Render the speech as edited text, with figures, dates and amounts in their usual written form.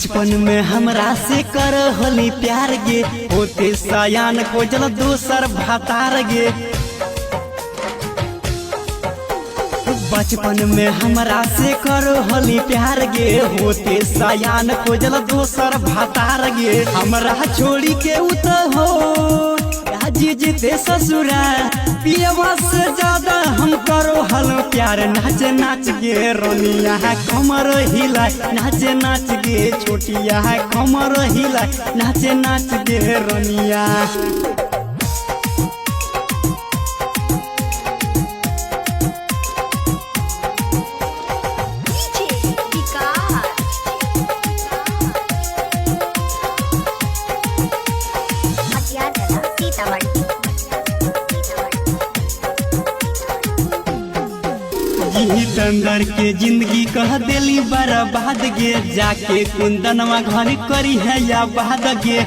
बचपन में हमरा से कर होली प्यार गे, होते सयान खोजल दोसर भातार गे। बचपन में हमरा से कर होली प्यार गे, होते सयान खोजल दोसर भातार गे। हमरा छोड़ी के उत हो जीते ससुरा, पियवा से ज्यादा हम करो हल प्यार। नाच नाच गे रोनिया है कमर हिलाए, नाच नाच गे छोटिया है कमर हिलाए, नाच नाच गे रोनिया। जितेंद्र के जिंदगी कह देली बर्बाद गे, जाके कुंदनवा घर करी है या बाद गे।